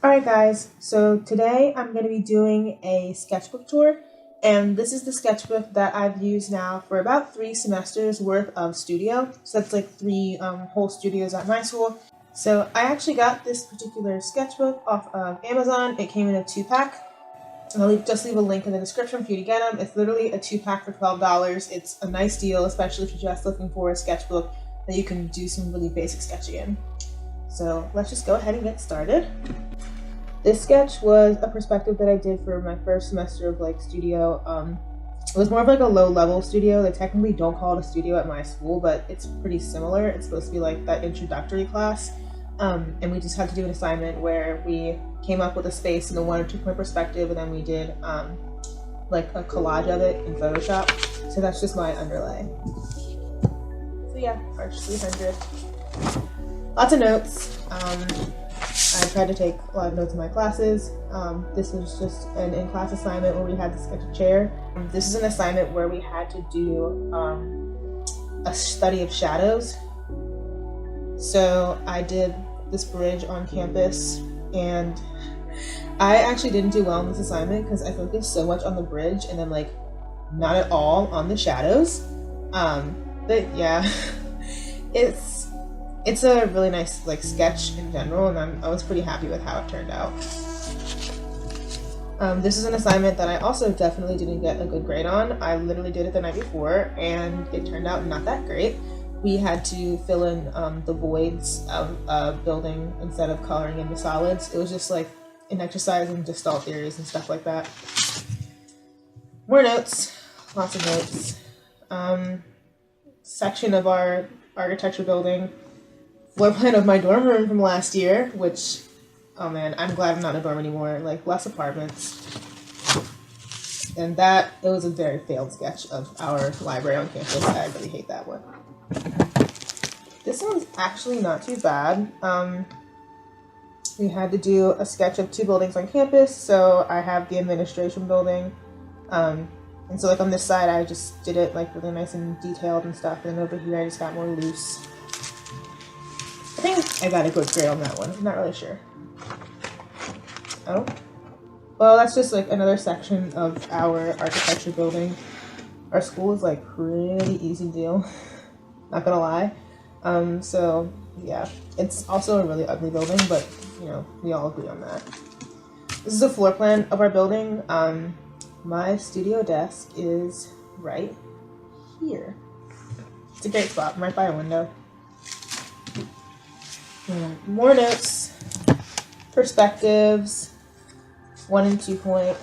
Alright guys, so today I'm going to be doing a sketchbook tour, and this is the sketchbook that I've used now for about 3 semesters worth of studio. So that's like 3 whole studios at my school. So I actually got this particular sketchbook off of Amazon. It came in a 2-pack. I'll just leave a link in the description for you to get them. It's literally a 2-pack for $12. It's a nice deal, especially if you're just looking for a sketchbook that you can do some really basic sketching in. So let's just go ahead and get started. This sketch was a perspective that I did for my first semester of studio. It was more of like a low-level studio. They technically don't call it a studio at my school, but it's pretty similar. It's supposed to be like that introductory class. And we just had to do an assignment where we came up with a space in the 1 or 2 point perspective, and then we did like a collage of it in Photoshop. So that's just my underlay. So yeah, Arch 300. Lots of notes. I tried to take a lot of notes in my classes. This was just an in-class assignment where we had to sketch a chair. This is an assignment where we had to do a study of shadows. So I did this bridge on campus, and I actually didn't do well on this assignment because I focused so much on the bridge and then not at all on the shadows. But yeah, it's a really nice sketch in general, and I was pretty happy with how it turned out. This is an assignment that I also definitely didn't get a good grade on. I literally did it the night before, and it turned out not that great. We had to fill in the voids of a building instead of coloring in the solids. It was just like an exercise in gestalt theories and stuff like that. More notes, lots of notes. Section of our architecture building. Floor plan of my dorm room from last year, which, oh man, I'm glad I'm not in a dorm anymore, less apartments. And it was a very failed sketch of our library on campus. I really hate that one. This one's actually not too bad. We had to do a sketch of 2 buildings on campus, so I have the administration building. And so on this side, I just did it really nice and detailed and stuff, and then over here I just got more loose. I think I got a good grade on that one. I'm not really sure. Oh. Well, that's just another section of our architecture building. Our school is pretty easy deal. Not gonna lie. So yeah, it's also a really ugly building, but we all agree on that. This is a floor plan of our building. My studio desk is right here. It's a great spot, right by a window. More notes, perspectives, 1 and 2 point.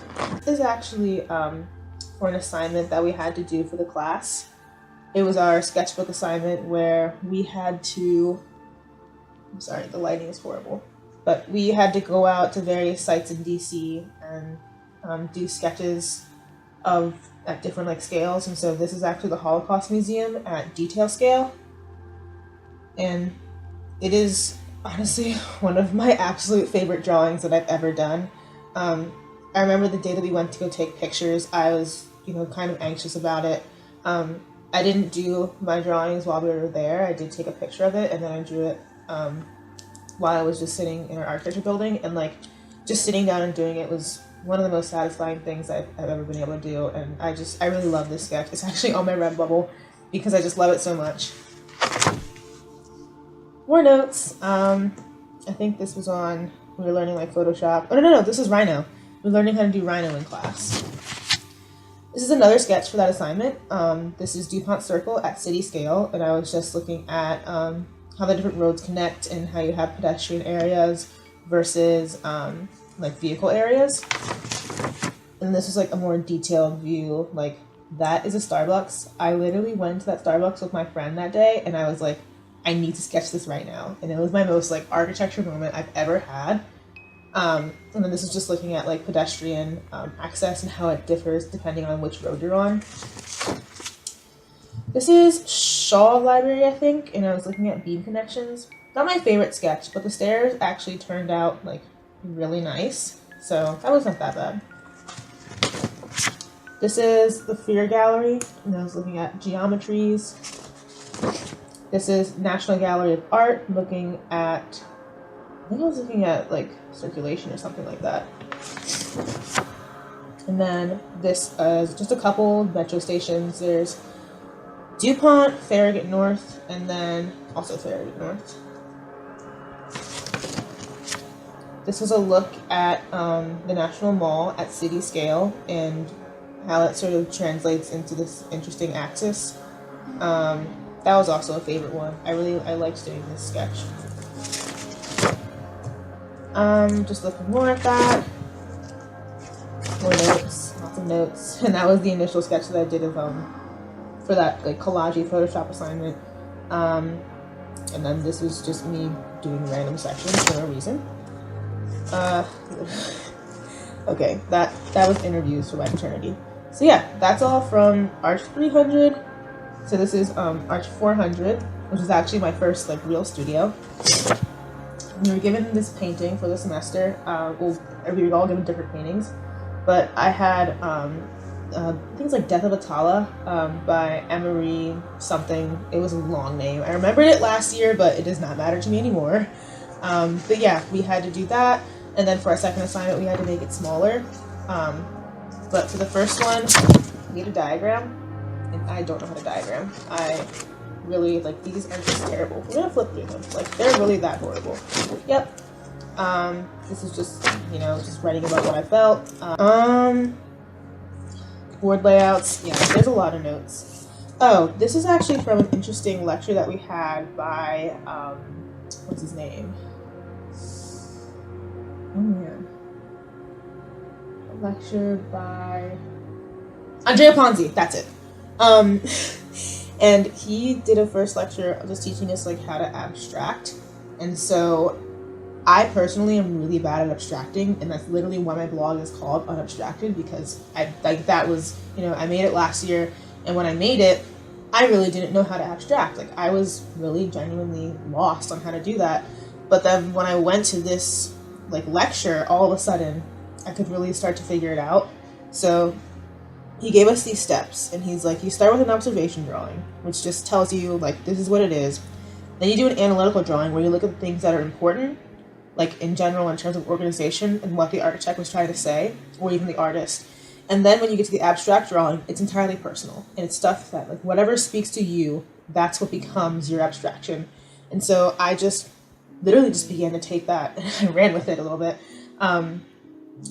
This is actually for an assignment that we had to do for the class. It was our sketchbook assignment where we had to, I'm sorry, the lighting is horrible, but we had to go out to various sites in DC and do sketches at different scales. And so this is actually the Holocaust Museum at detail scale. And it is honestly one of my absolute favorite drawings that I've ever done. I remember the day that we went to go take pictures, I was, kind of anxious about it. I didn't do my drawings while we were there. I did take a picture of it, and then I drew it while I was just sitting in our architecture building. And just sitting down and doing it was one of the most satisfying things I've ever been able to do. And I really love this sketch. It's actually on my Redbubble because I just love it so much. More notes. I think this was we were learning Photoshop. Oh, no, this is Rhino. We were learning how to do Rhino in class. This is another sketch for that assignment. This is DuPont Circle at city scale, and I was just looking at how the different roads connect and how you have pedestrian areas versus vehicle areas. And this is a more detailed view. That is a Starbucks. I literally went to that Starbucks with my friend that day, and I was I need to sketch this right now. And it was my most architecture moment I've ever had. And then this is just looking at pedestrian access and how it differs depending on which road you're on. This is Shaw Library, I think, and I was looking at beam connections. Not my favorite sketch, but the stairs actually turned out really nice. So that was not that bad. This is the Fear Gallery, and I was looking at geometries. This is National Gallery of Art, looking at think I was looking at like circulation or something like that. And then this is just a couple metro stations. There's DuPont, Farragut North, and then also Farragut North. This was a look at the National Mall at city scale and how it sort of translates into this interesting axis. That was also a favorite one. I liked doing this sketch. Just looking more at that. More notes, lots of notes, and that was the initial sketch that I did of for that like collage Photoshop assignment. And then this was just me doing random sections for no reason. Okay, that was interviews for my fraternity. So yeah, that's all from Arch 300. So this is Arch 400, which is actually my first like real studio. We were given this painting for the semester. We were all given different paintings, but I had I think it's like Death of Atala by Emery something. It was a long name. I remembered it last year, but it does not matter to me anymore. But yeah, we had to do that, and then for our second assignment, we had to make it smaller. But for the first one, we made a diagram, and I don't know how to diagram. I really, like, these are just terrible. We're gonna flip through them. Like, they're really that horrible. Yep. This is just, you know, just writing about what I felt. Board layouts. Yeah, there's a lot of notes. Oh, this is actually from an interesting lecture that we had by, what's his name? Oh, man. A lecture by Andrea Ponzi. That's it. And he did a first lecture just teaching us like how to abstract. And so I personally am really bad at abstracting, and that's literally why my blog is called Unabstracted, because that was, you know, I made it last year, and when I made it, I really didn't know how to abstract. Like, I was really genuinely lost on how to do that. But then when I went to this like lecture, all of a sudden I could really start to figure it out. So he gave us these steps, and he's like, you start with an observation drawing, which just tells you like this is what it is. Then you do an analytical drawing where you look at the things that are important, like in general in terms of organization and what the architect was trying to say, or even the artist. And then when you get to the abstract drawing, it's entirely personal, and it's stuff that like whatever speaks to you, that's what becomes your abstraction. And so I just literally just began to take that and I ran with it a little bit.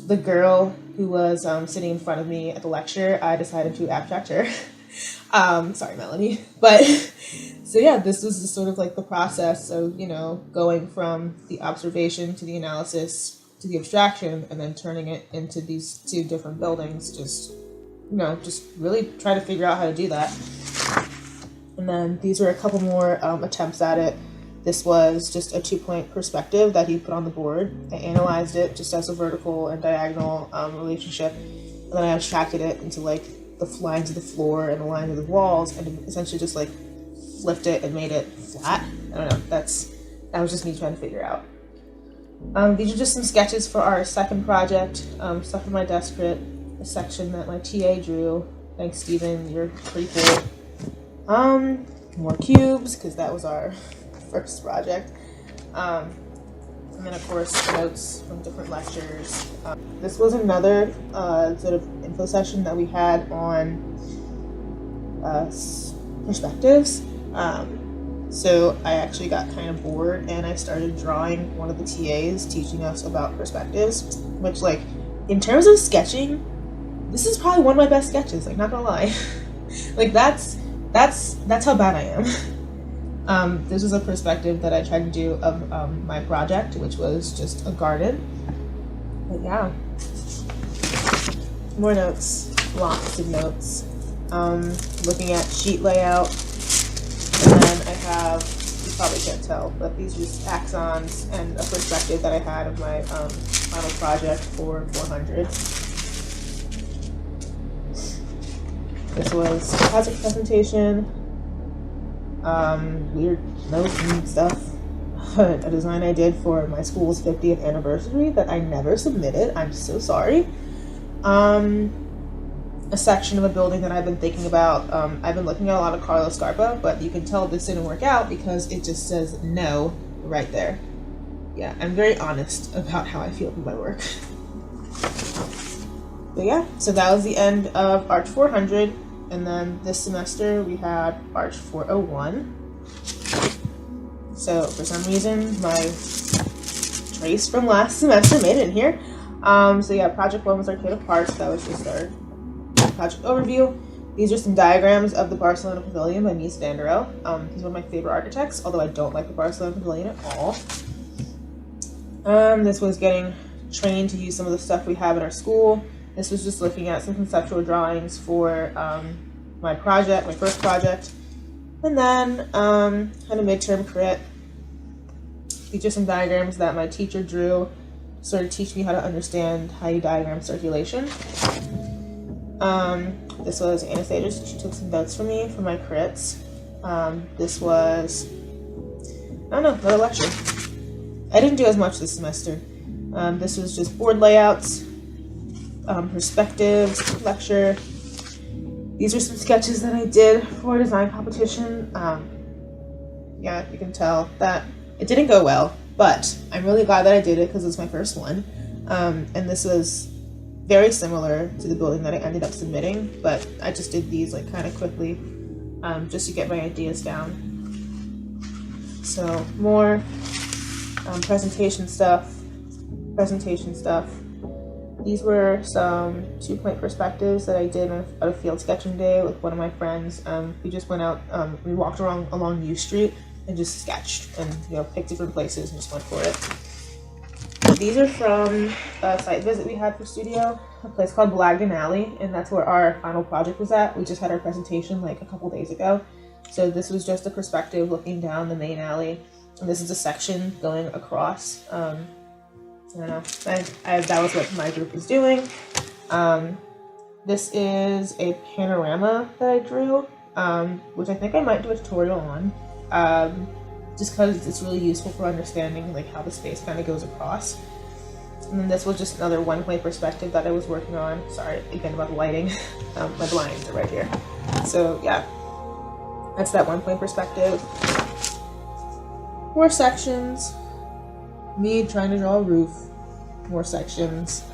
The girl who was sitting in front of me at the lecture, I decided to abstract her. Sorry, Melanie. But so yeah, this was just sort of like the process of, you know, going from the observation to the analysis to the abstraction, and then turning it into these two different buildings. Just, you know, just really try to figure out how to do that. And then these were a couple more attempts at it. This was just a 2-point perspective that he put on the board. I analyzed it just as a vertical and diagonal relationship, and then I abstracted it into like the lines of the floor and the lines of the walls, and essentially just like flipped it and made it flat. I don't know. That was just me trying to figure out. These are just some sketches for our second project. Stuff in my desk crit, a section that my TA drew. Thanks, Steven. You're pretty cool. More cubes, because that was our first project. And then of course notes from different lectures. This was another sort of info session that we had on perspectives. So I actually got kind of bored, and I started drawing one of the TAs teaching us about perspectives, which, like, in terms of sketching, this is probably one of my best sketches, like, not gonna lie. Like, that's how bad I am. This was a perspective that I tried to do of my project, which was just a garden. But yeah. More notes. Lots of notes. Looking at sheet layout. And then I have, you probably can't tell, but these are just axons and a perspective that I had of my final project for 400. This was a project presentation. Weird notes and stuff. A design I did for my school's 50th anniversary that I never submitted. I'm so sorry. A section of a building that I've been thinking about. I've been looking at a lot of Carlos Scarpa, but you can tell this didn't work out because it just says no right there. yeah, I'm very honest about how I feel with my work. But yeah, so that was the end of Arch 400, and then this semester we had Arch 401. So for some reason, my trace from last semester made it in here. So yeah, project 1 was Arcade of Parts. That was just our project overview. These are some diagrams of the Barcelona Pavilion by Mies van der Rohe. He's one of my favorite architects, although I don't like the Barcelona Pavilion at all. This was getting trained to use some of the stuff we have in our school. This was just looking at some conceptual drawings for my project, my first project. And then had a midterm crit. These are some diagrams that my teacher drew, sort of teach me how to understand how you diagram circulation. This was Anastasia. She took some notes for me for my crits. This was, I don't know, another lecture. I didn't do as much this semester. This was just board layouts, perspectives, lecture. These are some sketches that I did for a design competition. Yeah, you can tell that it didn't go well, but I'm really glad that I did it because it's my first one. And this was very similar to the building that I ended up submitting, but I just did these like kind of quickly just to get my ideas down. So more presentation stuff. These were some 2-point perspectives that I did on a field sketching day with one of my friends. We just went out, we walked along U Street and just sketched and picked different places and just went for it. These are from a site visit we had for studio, a place called Blagden Alley, and that's where our final project was at. We just had our presentation like a couple days ago. So this was just a perspective looking down the main alley, and this is a section going across. I don't know, that was what my group was doing. This is a panorama that I drew, which I think I might do a tutorial on, just because it's really useful for understanding like how the space kind of goes across. And then this was just another 1-point perspective that I was working on. Sorry again about the lighting. My blinds are right here. So yeah, that's that 1-point perspective. More sections. Me trying to draw a roof. More sections.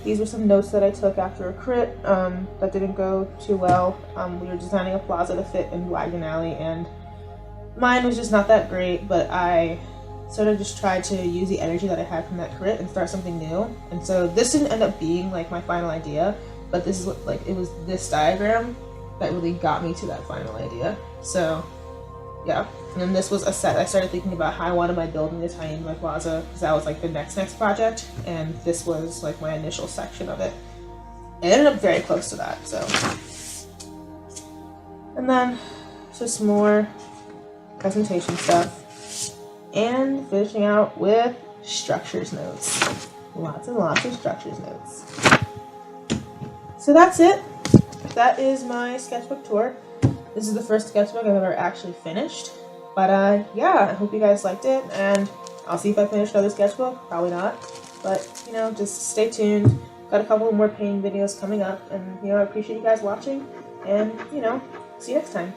These were some notes that I took after a crit that didn't go too well. We were designing a plaza to fit in Blagden Alley, and mine was just not that great, but I sort of just tried to use the energy that I had from that crit and start something new. And so this didn't end up being like my final idea, but this is like, it was this diagram that really got me to that final idea. So yeah, and then this was a set. I started thinking about how I wanted my building to tie into my plaza, because that was like the next project, and this was like my initial section of it. It ended up very close to that, so. And then just more presentation stuff, and finishing out with structures notes. Lots and lots of structures notes. So that's it. That is my sketchbook tour. This is the first sketchbook I've ever actually finished. But yeah, I hope you guys liked it, and I'll see if I finish another sketchbook. Probably not. But, just stay tuned. Got a couple more painting videos coming up, and, I appreciate you guys watching, and, see you next time.